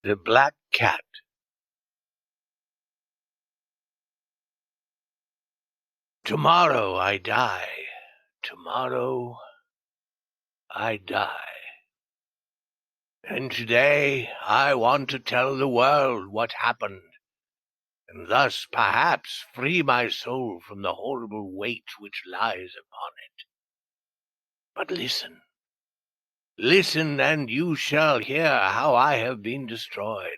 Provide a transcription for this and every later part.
The Black Cat. Tomorrow I die. Tomorrow I die. And today I want to tell the world what happened, and thus perhaps free my soul from the horrible weight which lies upon it. But listen. Listen, and you shall hear how I have been destroyed.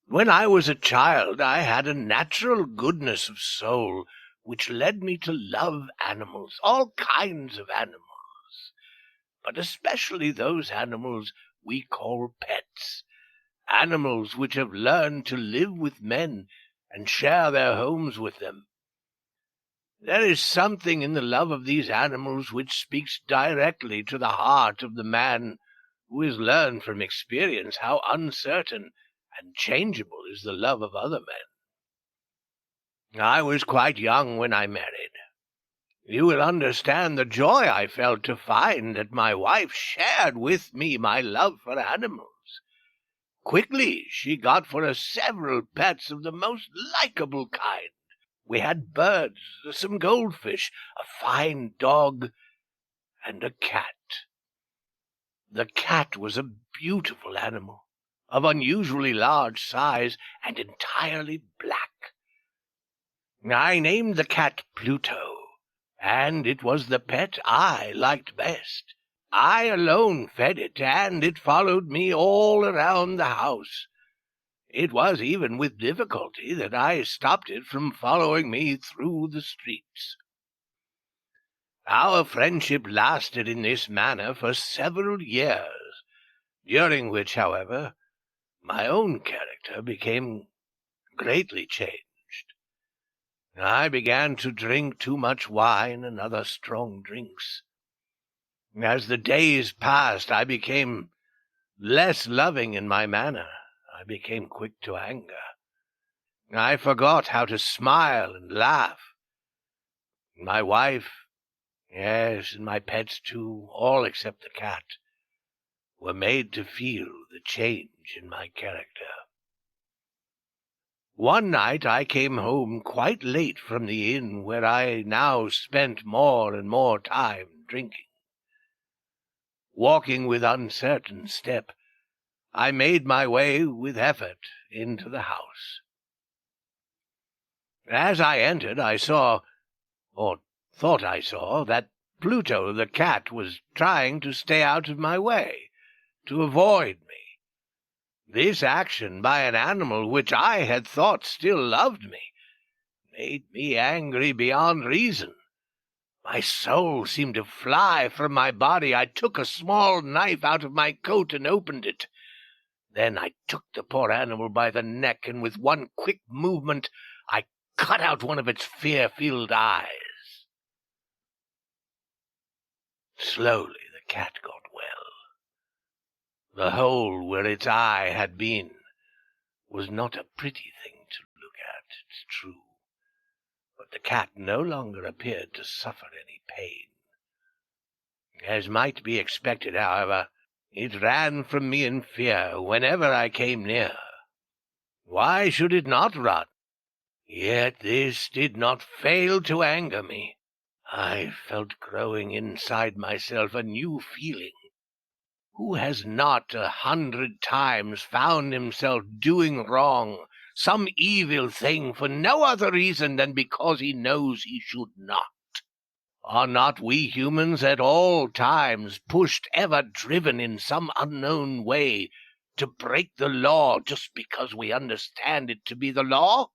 When I was a child, I had a natural goodness of soul which led me to love animals, all kinds of animals, but especially those animals we call pets, animals which have learned to live with men and share their homes with them. There is something in the love of these animals which speaks directly to the heart of the man who has learned from experience how uncertain and changeable is the love of other men. I was quite young when I married. You will understand the joy I felt to find that my wife shared with me my love for animals. Quickly she got for us several pets of the most likable kind. We had birds, some goldfish, a fine dog, and a cat. The cat was a beautiful animal, of unusually large size and entirely black. I named the cat Pluto, and it was the pet I liked best. I alone fed it, and it followed me all around the house. It was even with difficulty that I stopped it from following me through the streets. Our friendship lasted in this manner for several years, during which, however, my own character became greatly changed. I began to drink too much wine and other strong drinks. As the days passed, I became less loving in my manner. I became quick to anger. I forgot how to smile and laugh. My wife, yes, and my pets too, all except the cat, were made to feel the change in my character. One night I came home quite late from the inn where I now spent more and more time drinking. Walking with uncertain step, I made my way with effort into the house. As I entered, I saw, or thought I saw, that Pluto the cat was trying to stay out of my way, to avoid me. This action by an animal which I had thought still loved me made me angry beyond reason. My soul seemed to fly from my body. I took a small knife out of my coat and opened it. Then I took the poor animal by the neck, and with one quick movement I cut out one of its fear-filled eyes. Slowly the cat got well. The hole where its eye had been was not a pretty thing to look at, it's true, but the cat no longer appeared to suffer any pain. As might be expected, however, it ran from me in fear whenever I came near. Why should it not run? Yet this did not fail to anger me. I felt growing inside myself a new feeling. Who has not 100 times found himself doing wrong, some evil thing, for no other reason than because he knows he should not? Are not we humans at all times pushed, ever driven in some unknown way, to break the law just because we understand it to be the law?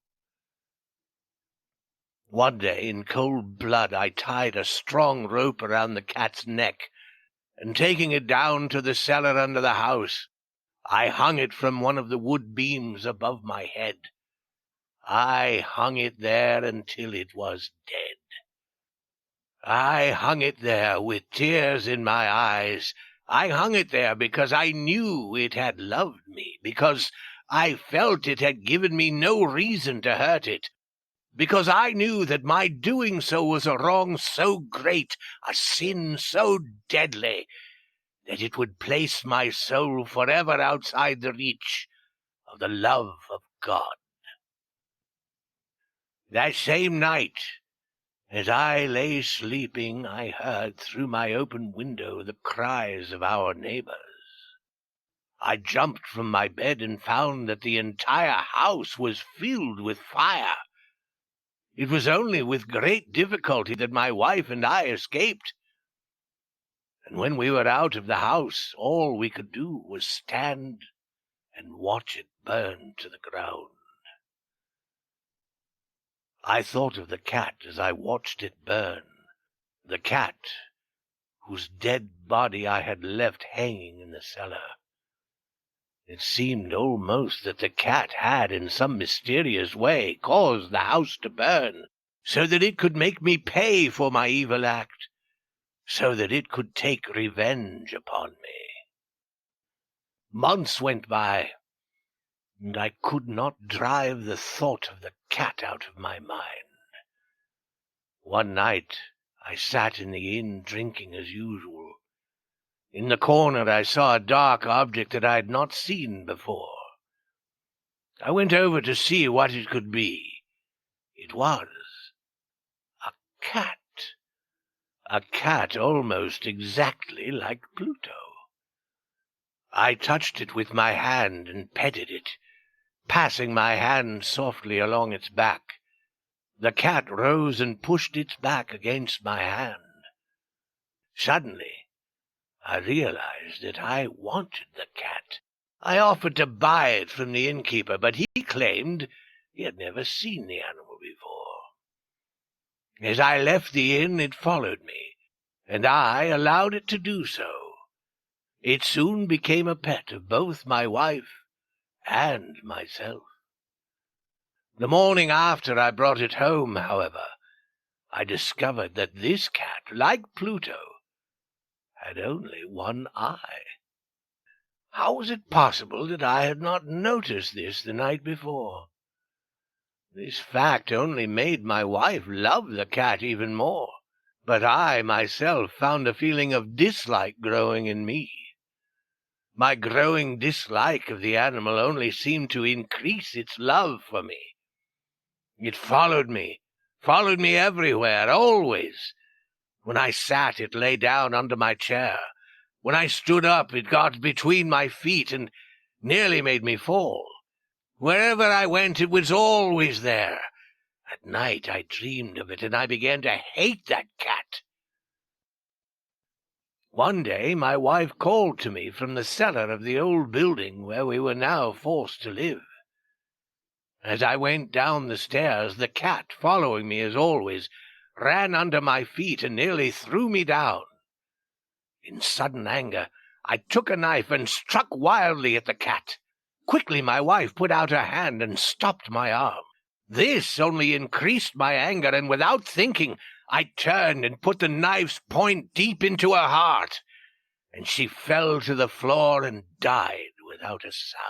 One day, in cold blood, I tied a strong rope around the cat's neck, and taking it down to the cellar under the house, I hung it from one of the wood beams above my head. I hung it there until it was dead. I hung it there with tears in my eyes. I hung it there because I knew it had loved me, because I felt it had given me no reason to hurt it, because I knew that my doing so was a wrong so great, a sin so deadly, that it would place my soul forever outside the reach of the love of God. That same night, as I lay sleeping, I heard through my open window the cries of our neighbors. I jumped from my bed and found that the entire house was filled with fire. It was only with great difficulty that my wife and I escaped. And when we were out of the house, all we could do was stand and watch it burn to the ground. I thought of the cat as I watched it burn, the cat whose dead body I had left hanging in the cellar. It seemed almost that the cat had, in some mysterious way, caused the house to burn, so that it could make me pay for my evil act, so that it could take revenge upon me. Months went by, and I could not drive the thought of the cat out of my mind. One night I sat in the inn drinking as usual. In the corner I saw a dark object that I had not seen before. I went over to see what it could be. It was a cat. A cat almost exactly like Pluto. I touched it with my hand and petted it, passing my hand softly along its back. The cat rose and pushed its back against my hand. Suddenly, I realized that I wanted the cat. I offered to buy it from the innkeeper, but he claimed he had never seen the animal before. As I left the inn, it followed me, and I allowed it to do so. It soon became a pet of both my wife and myself. The morning after I brought it home, however, I discovered that this cat, like Pluto, had only one eye. How was it possible that I had not noticed this the night before? This fact only made my wife love the cat even more, but I myself found a feeling of dislike growing in me. My growing dislike of the animal only seemed to increase its love for me. It followed me everywhere, always. When I sat, it lay down under my chair. When I stood up, it got between my feet and nearly made me fall. Wherever I went, it was always there. At night I dreamed of it, and I began to hate that cat. One day my wife called to me from the cellar of the old building where we were now forced to live. As I went down the stairs, the cat, following me as always, ran under my feet and nearly threw me down. In sudden anger, I took a knife and struck wildly at the cat. Quickly my wife put out her hand and stopped my arm. This only increased my anger, and without thinking, I turned and put the knife's point deep into her heart, and she fell to the floor and died without a sound.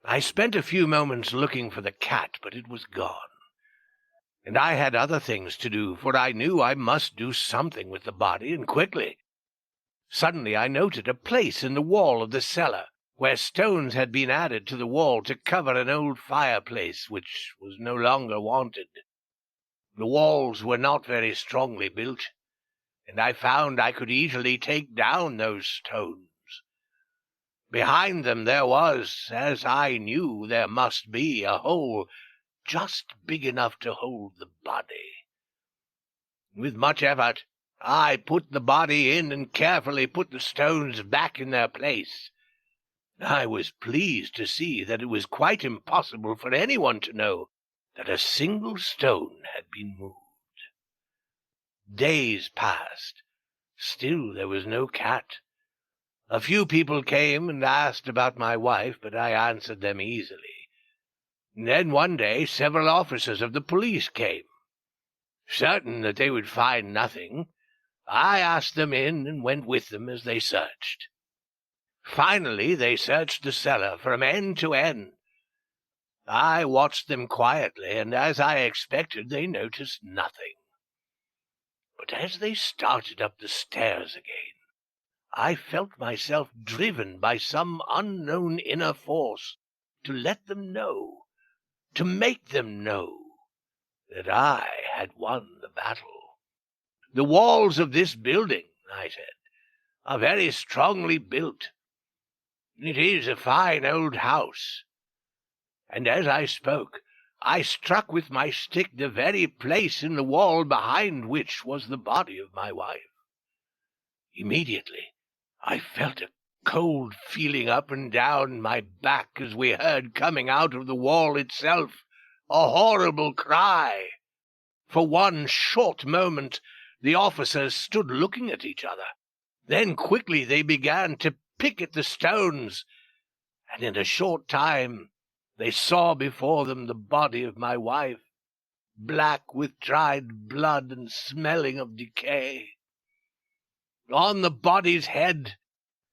I spent a few moments looking for the cat, but it was gone. And I had other things to do, for I knew I must do something with the body, and quickly. Suddenly I noted a place in the wall of the cellar, where stones had been added to the wall to cover an old fireplace which was no longer wanted. The walls were not very strongly built, and I found I could easily take down those stones. Behind them there was, as I knew there must be, a hole just big enough to hold the body. With much effort, I put the body in and carefully put the stones back in their place. I was pleased to see that it was quite impossible for anyone to know that a single stone had been moved. Days passed. Still there was no cat. A few people came and asked about my wife, but I answered them easily. Then one day several officers of the police came. Certain that they would find nothing, I asked them in and went with them as they searched. Finally they searched the cellar from end to end. I watched them quietly, and as I expected, they noticed nothing. But as they started up the stairs again, I felt myself driven by some unknown inner force to let them know, to make them know, that I had won the battle. "The walls of this building," I said, "are very strongly built. It is a fine old house." And as I spoke, I struck with my stick the very place in the wall behind which was the body of my wife. Immediately I felt a cold feeling up and down my back as we heard coming out of the wall itself a horrible cry. For one short moment the officers stood looking at each other. Then quickly they began to pick at the stones, and in a short time they saw before them the body of my wife, black with dried blood and smelling of decay. On the body's head,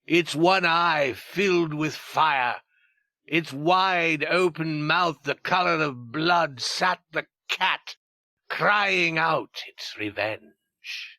its one eye filled with fire, its wide open mouth the color of blood, sat the cat, crying out its revenge.